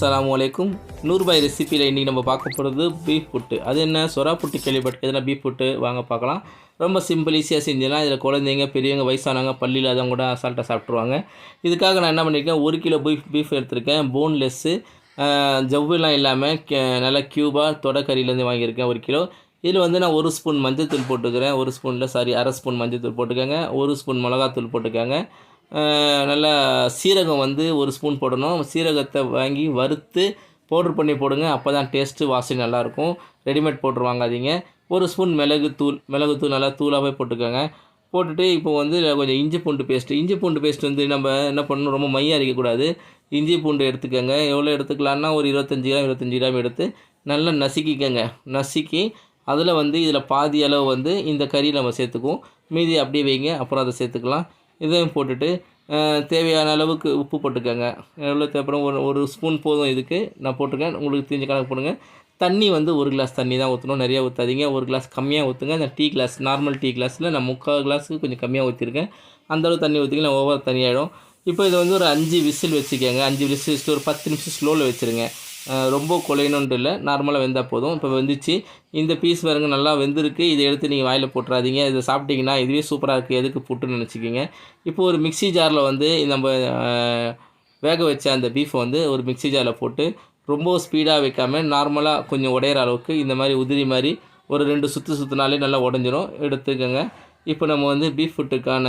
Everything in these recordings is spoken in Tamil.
அஸ்ஸலாமுஅலைக்கும். நூர்பாய் ரெசிப்பியில் இன்றைக்கி நம்ம பார்க்க போகிறது பீஃப் புட்டு. அது என்ன சொரா புட்டு கேள்விப்பட்டு எதனா பீஃப் புட்டு வாங்க பார்க்கலாம். ரொம்ப சிம்பிள் ஈஸியாக செஞ்சிடலாம். இதில் குழந்தைங்க பெரியவங்க வயசானவங்க பள்ளியில் அதவங்க கூட அசால்ட்டாக சாப்பிட்ருவாங்க. இதுக்காக நான் என்ன பண்ணியிருக்கேன், 1 கிலோ பீஃப் எடுத்திருக்கேன். போன்லெஸ்ஸு ஜவ்வுலாம் இல்லாமல் நல்லா க்யூபாக தொடக்கறியிலேருந்து வாங்கியிருக்கேன் 1 கிலோ. இதில் வந்து நான் 1 ஸ்பூன் மஞ்சள்தூள் போட்டுக்கிறேன். 1 ஸ்பூனில் அரை ஸ்பூன் மஞ்சள்தூள் போட்டுக்கோங்க. 1 ஸ்பூன் மிளகாத்தூள் போட்டுக்கோங்க. நல்லா சீரகம் வந்து 1 ஸ்பூன் போடணும். சீரகத்தை வாங்கி வறுத்து பவுட்ரு பண்ணி போடுங்க. அப்போ தான் டேஸ்ட்டு வாசனை நல்லாயிருக்கும். ரெடிமேட் பவுட்ரு வாங்காதீங்க. 1 ஸ்பூன் மிளகுத்தூள் நல்லா தூளாகவே போட்டுக்கோங்க. போட்டுட்டு இப்போ வந்து கொஞ்சம் இஞ்சி பூண்டு பேஸ்ட் வந்து நம்ம என்ன பண்ணணும், ரொம்ப மையாக அரைக்கக்கூடாது. இஞ்சி பூண்டு எடுத்துக்கோங்க. எவ்வளோ எடுத்துக்கலான்னா ஒரு 25 கிராம் எடுத்து நல்லா நசுக்கிக்கோங்க. நசுக்கி அதில் வந்து இதில் பாதி அளவு வந்து இந்த கறி நம்ம சேர்த்துக்குவோம். மீதி அப்படியே வைங்க, அப்புறம் அதை சேர்த்துக்கலாம். இதையும் போட்டுட்டு தேவையான அளவுக்கு உப்பு போட்டுக்கோங்க. எவ்வளோ தேவைப்படும், ஒரு ஸ்பூன் போதும் இதுக்கு நான் போட்டிருக்கேன். உங்களுக்கு தெரிஞ்ச கணக்கு போடுங்க. தண்ணி வந்து 1 கிளாஸ் தண்ணி தான் ஊற்றணும், நிறையா ஊற்றாதீங்க. 1 கிளாஸ் கம்மியாக ஊற்றுங்க. அந்த நார்மல் டீ கிளாஸில் நான் 3/4 கிளாஸுக்கு கொஞ்சம் கம்மியாக ஊற்றிருக்கேன். அந்தளவு தண்ணி ஊற்றிக்கலாம், ஓவர் தண்ணி ஆகிடும். இப்போ இதை வந்து ஒரு 5 விசில் வச்சுக்கோங்க. 5 விசில் வச்சுட்டு ஒரு 10 நிமிஷம் ஸ்லோவில் வச்சுருங்க. ரொம்ப குழையணுன்ட்டு இல்லை, நார்மலாக வெந்தால் போதும். இப்போ வெந்துச்சு. இந்த பீஸ் பாருங்க நல்லா வெந்திருக்கு. இதை எடுத்து நீங்கள் வாயில் போட்டுறாதீங்க. இதை சாப்பிட்டிங்கன்னா இதுவே சூப்பராக இருக்குது, எதுக்கு புட்டுன்னு நினச்சிக்கிங்க. இப்போ ஒரு மிக்ஸி ஜாரில் வந்து நம்ம வேக வச்ச அந்த பீஃபை வந்து ஒரு மிக்ஸி ஜாரில் போட்டு ரொம்ப ஸ்பீடாக வைக்காமல் நார்மலாக கொஞ்சம் உடையிற அளவுக்கு இந்த மாதிரி உதிரி மாதிரி ஒரு 2 சுற்றுனாலே நல்லா உடஞ்சிரும். எடுத்துக்கோங்க. இப்போ நம்ம வந்து பீஃப் புட்டுக்கான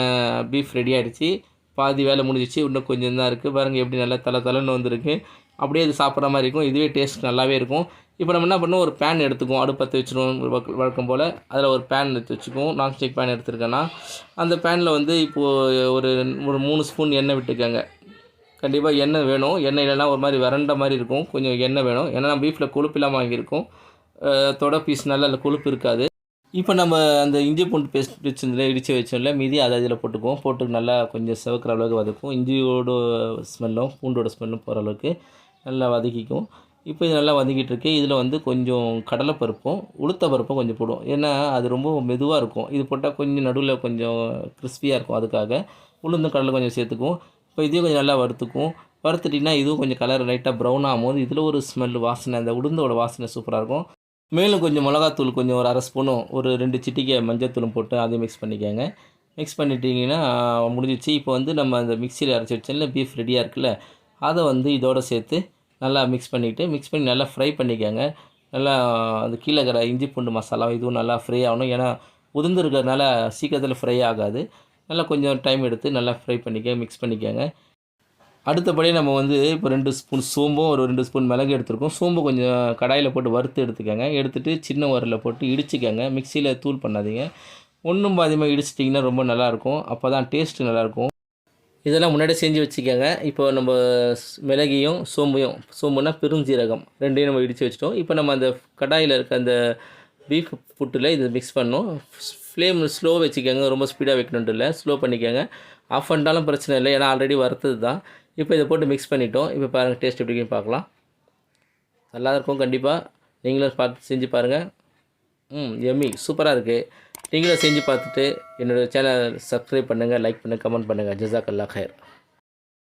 பீஃப் ரெடி ஆகிடுச்சு. பாதி வேலை முடிஞ்சிச்சு. இன்னும் கொஞ்சம் தான் இருக்குது. பாருங்கள் எப்படி நல்லா தலைன்னு வந்திருக்கு. அப்படியே இது சாப்பிட்ற மாதிரி இருக்கும். இதுவே டேஸ்ட் நல்லாவே இருக்கும். இப்போ நம்ம என்ன பண்ணோம், ஒரு பேன் எடுத்துக்குவோம். அடுப்பத்தை வச்சுருவோம் வழக்கம் போல். அதில் ஒரு பேன் எடுத்து வச்சுக்குவோம். நான்ஸ்டிக் பேன் எடுத்துருக்கேன்னா அந்த பேனில் வந்து இப்போது ஒரு 3 ஸ்பூன் எண்ணெய் விட்டுக்கோங்க. கண்டிப்பாக எண்ணெய் வேணும். எண்ணெய் இல்லைன்னா ஒரு மாதிரி வறண்ட மாதிரி இருக்கும். கொஞ்சம் எண்ணெய் வேணும். ஏன்னா நம்ம பீஃபில் கொழுப்பு இல்லாமல் வாங்கியிருக்கோம். பீஸ் நல்லா அதில் கொழுப்பு இருக்காது. இப்போ நம்ம அந்த இஞ்சி பூண்டு பேஸ்ட் இடித்து வச்சோம்ல, மீதி அதை அதில் போட்டுக்குவோம். போட்டு நல்லா கொஞ்சம் சிவக்கிற அளவுக்கு வதக்கும். இஞ்சியோட ஸ்மெல்லும் பூண்டோட ஸ்மெல்லும் போகிற அளவுக்கு நல்லா வதக்கிக்கும். இப்போ இது நல்லா வதக்கிட்டு இருக்கு. இதில் வந்து கொஞ்சம் கடலைப்பருப்பும் பருப்பும் கொஞ்சம் போடுவோம். ஏன்னா அது ரொம்ப மெதுவாக இருக்கும். இது போட்டால் கொஞ்சம் நடுவில் கொஞ்சம் கிறிஸ்பியாக இருக்கும். அதுக்காக உளுந்தும் கடலை கொஞ்சம் சேர்த்துக்குவோம். இப்போ இதையும் கொஞ்சம் நல்லா வறுத்துட்டிங்கன்னா இதுவும் கொஞ்சம் கலர் லைட்டாக ப்ரௌன் ஆகும்போது இதில் ஒரு ஸ்மெல் வாசனை, அந்த உளுந்தோட வாசனை சூப்பராக இருக்கும். மேலும் கொஞ்சம் மிளகாத்தூள் கொஞ்சம் ஒரு அரை ஸ்பூனும் ஒரு 2 சிட்டிகை மஞ்சத்தூளும் போட்டு அதையும் மிக்ஸ் பண்ணிக்கோங்க. மிக்ஸ் பண்ணிட்டீங்கன்னா முடிஞ்சிச்சு. இப்போ வந்து நம்ம அந்த மிக்சியில் அரைச்சி வச்சோம்ல பீஃப் ரெடியாக இருக்குல்ல, அதை வந்து இதோடு சேர்த்து நல்லா மிக்ஸ் பண்ணி நல்லா ஃப்ரை பண்ணிக்கோங்க. நல்லா அந்த கீழே இருக்கிற இஞ்சி பூண்டு மசாலா இதுவும் நல்லா ஃப்ரை ஆகணும். ஏன்னா உதிர்ந்துருக்கிறதுனால சீக்கிரத்தில் ஃப்ரை ஆகாது. நல்லா கொஞ்சம் டைம் எடுத்து நல்லா ஃப்ரை மிக்ஸ் பண்ணிக்கோங்க. அடுத்தபடி நம்ம வந்து இப்போ 2 ஸ்பூன் சோம்பும் ஒரு 2 ஸ்பூன் மிளகு எடுத்துருக்கோம். சோம்பு கொஞ்சம் கடாயில் போட்டு வறுத்து எடுத்துக்கோங்க. எடுத்துகிட்டு சின்ன உரலில் போட்டு இடிச்சிக்கோங்க. மிக்சியில் தூள் பண்ணாதீங்க. ஒன்றும் பாதியமாக இடிச்சிட்டிங்கன்னா ரொம்ப நல்லாயிருக்கும். அப்போ தான் டேஸ்ட்டு நல்லாயிருக்கும். இதெல்லாம் முன்னாடி செஞ்சு வச்சுக்கோங்க. இப்போ நம்ம மிளகையும் சோம்புனா பெருஞ்சீரகம் 2ஐயும் நம்ம இடித்து வச்சிட்டோம். இப்போ நம்ம அந்த கடாயில் இருக்க அந்த பீஃப் புட்டில் இதை மிக்ஸ் பண்ணோம். ஃப்ளேம் ஸ்லோ வச்சுக்கோங்க. ரொம்ப ஸ்பீடாக வைக்கணுன்ட்டு இல்லை, ஸ்லோ பண்ணிக்கோங்க. ஆஃப் பண்ணிட்டாலும் பிரச்சனை இல்லை, ஏன்னா ஆல்ரெடி வறுத்தது தான். இப்போ இதை போட்டு மிக்ஸ் பண்ணிட்டோம். இப்போ பாருங்கள் டேஸ்ட் எப்படி இருக்குன்னு பார்க்கலாம். நல்லா இருக்கும். கண்டிப்பாக நீங்களும் செஞ்சு பாருங்கள். எம்மி சூப்பராக இருக்குது. நீங்களும் செஞ்சு பார்த்துட்டு என்னோடய சேனல் சப்ஸ்கிரைப் பண்ணுங்கள், லைக் பண்ணுங்கள், கமெண்ட் பண்ணுங்கள். ஜஸாக்கல்லாஹ் ஹைர்.